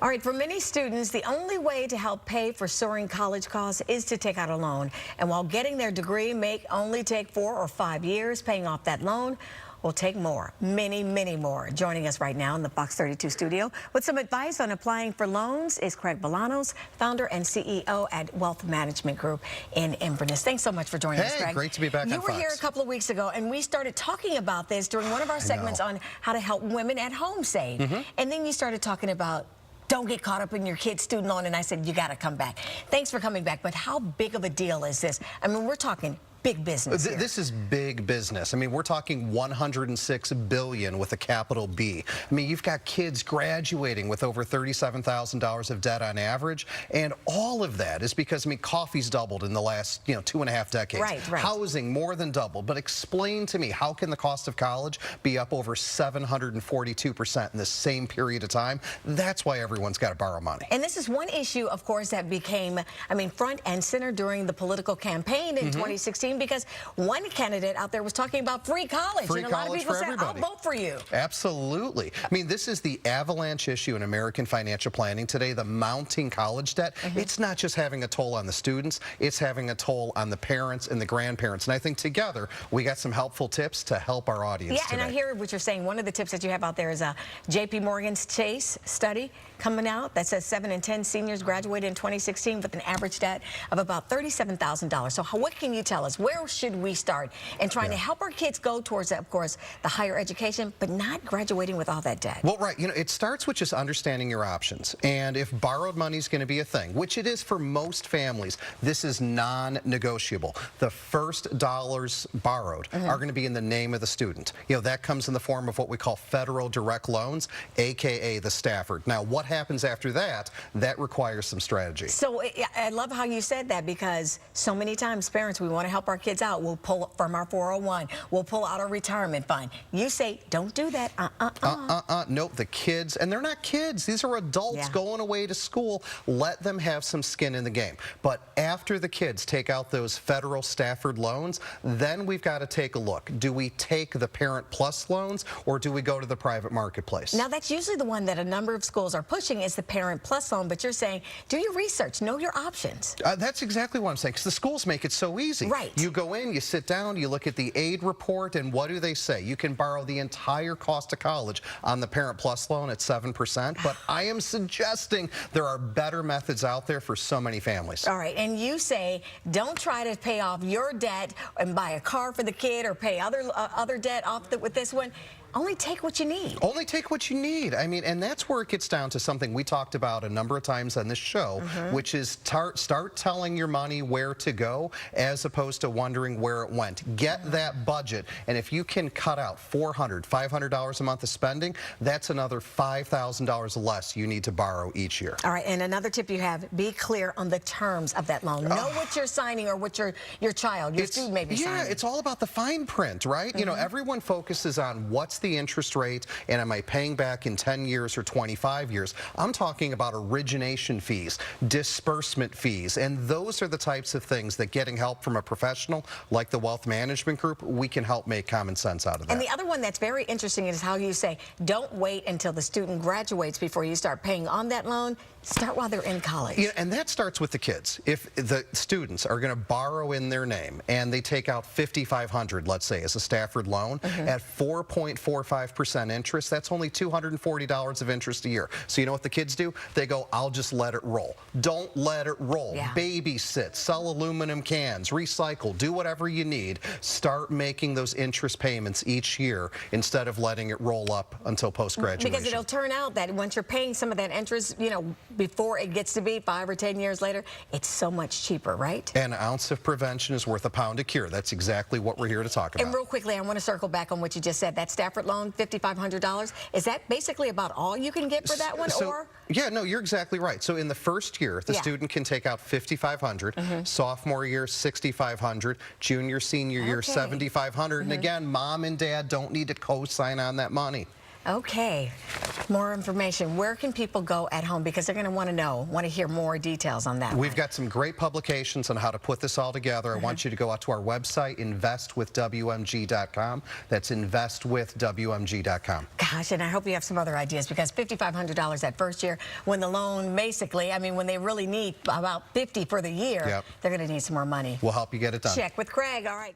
All right, for many students, the only way to help pay for soaring college costs is to take out a loan. And while getting their degree may only take 4 or 5 years, paying off that loan will take more, many more. Joining us right now in the Fox 32 studio with some advice on applying for loans is Craig Bolanos, founder and CEO at Wealth Management Group in Inverness. Thanks so much for joining us, Craig. Hey, great to be back on Fox. You were here a couple of weeks ago, and we started talking about this during one of our segments on how to help women at home save. And then you started talking about don't get caught up in your kid's student loan, and I said, you got to come back. Thanks for coming back, but how big of a deal is this? I mean, we're talking big business here. This is big business. I mean, we're talking $106 billion with a capital B. I mean, you've got kids graduating with over $37,000 of debt on average, and all of that is because, I mean, coffee's doubled in the last, 2.5 decades. Right. Housing more than doubled. But explain to me, how can the cost of college be up over 742% in the same period of time? That's why everyone's got to borrow money. And this is one issue, of course, that became, front and center during the political campaign in 2016. Because one candidate out there was talking about free college. Free and a lot of college people for said, everybody. I'll vote for you. Absolutely. I mean, this is the avalanche issue in American financial planning today, the mounting college debt. It's not just having a toll on the students, it's having a toll on the parents and the grandparents. And I think together we got some helpful tips to help our audience today. And I hear what you're saying. One of the tips that you have out there is a JP Morgan's Chase study coming out that says 7 in 10 seniors graduated in 2016 with an average debt of about $37,000. So what can you tell us? Where should we start in trying to help our kids go towards, of course, the higher education, but not graduating with all that debt? Well, right. It starts with just understanding your options. And if borrowed money is going to be a thing, which it is for most families, this is non-negotiable. The first dollars borrowed are going to be in the name of the student. That comes in the form of what we call federal direct loans, a.k.a. the Stafford. Now, what happens after that? That requires some strategy. So I love how you said that, because so many times parents, we want to help our kids out. We'll pull from our 401. We'll pull out our retirement fund. You say, don't do that. Nope, the kids, and they're not kids. These are adults going away to school. Let them have some skin in the game. But after the kids take out those federal Stafford loans, then we've got to take a look. Do we take the Parent Plus loans, or do we go to the private marketplace? Now, that's usually the one that a number of schools are pushing, is the Parent Plus loan. But you're saying, do your research, know your options. That's exactly what I'm saying, because the schools make it so easy. Right. You go in, you sit down, you look at the aid report, and what do they say? You can borrow the entire cost of college on the Parent Plus loan at 7%, but I am suggesting there are better methods out there for so many families. All right, and you say don't try to pay off your debt and buy a car for the kid or pay other debt off with this one. Only take what you need. Only take what you need. I mean, and that's where it gets down to something we talked about a number of times on this show, which is start telling your money where to go as opposed to wondering where it went. Get that budget, and if you can cut out $400, $500 a month of spending, that's another $5,000 less you need to borrow each year. All right, and another tip you have, be clear on the terms of that loan. Know what you're signing, or what your child, your student may be signing. Yeah, it's all about the fine print, right? Everyone focuses on what's the interest rate, and am I paying back in 10 years or 25 years? I'm talking about origination fees, disbursement fees, and those are the types of things that getting help from a professional like the Wealth Management Group, we can help make common sense out of that. And the other one that's very interesting is how you say, don't wait until the student graduates before you start paying on that loan. Start while they're in college. And that starts with the kids. If the students are going to borrow in their name and they take out $5,500, let's say, as a Stafford loan at 4.45% interest, that's only $240 of interest a year. So you know what the kids do? They go, I'll just let it roll. Don't let it roll. Babysit, sell aluminum cans, recycle, do whatever you need. Start making those interest payments each year instead of letting it roll up until post-graduation. Because it'll turn out that once you're paying some of that interest, before it gets to be 5 or 10 years later, it's so much cheaper, right? An ounce of prevention is worth a pound of cure. That's exactly what we're here to talk about. And real quickly, I want to circle back on what you just said. That Stafford loan, $5,500, is that basically about all you can get for that one? Yeah, no, you're exactly right. So in the first year, the student can take out $5,500, sophomore year, $6,500, junior, senior year, $7,500. And again, mom and dad don't need to co-sign on that money. Okay, more information. Where can people go at home? Because they're going to want to hear more details on that. We've got some great publications on how to put this all together. I want you to go out to our website, investwithwmg.com. That's investwithwmg.com. Gosh, and I hope you have some other ideas, because $5,500 that first year, when the loan basically, I mean, when they really need about 50 for the year, Yep. they're going to need some more money. We'll help you get it done. Check with Craig. All right.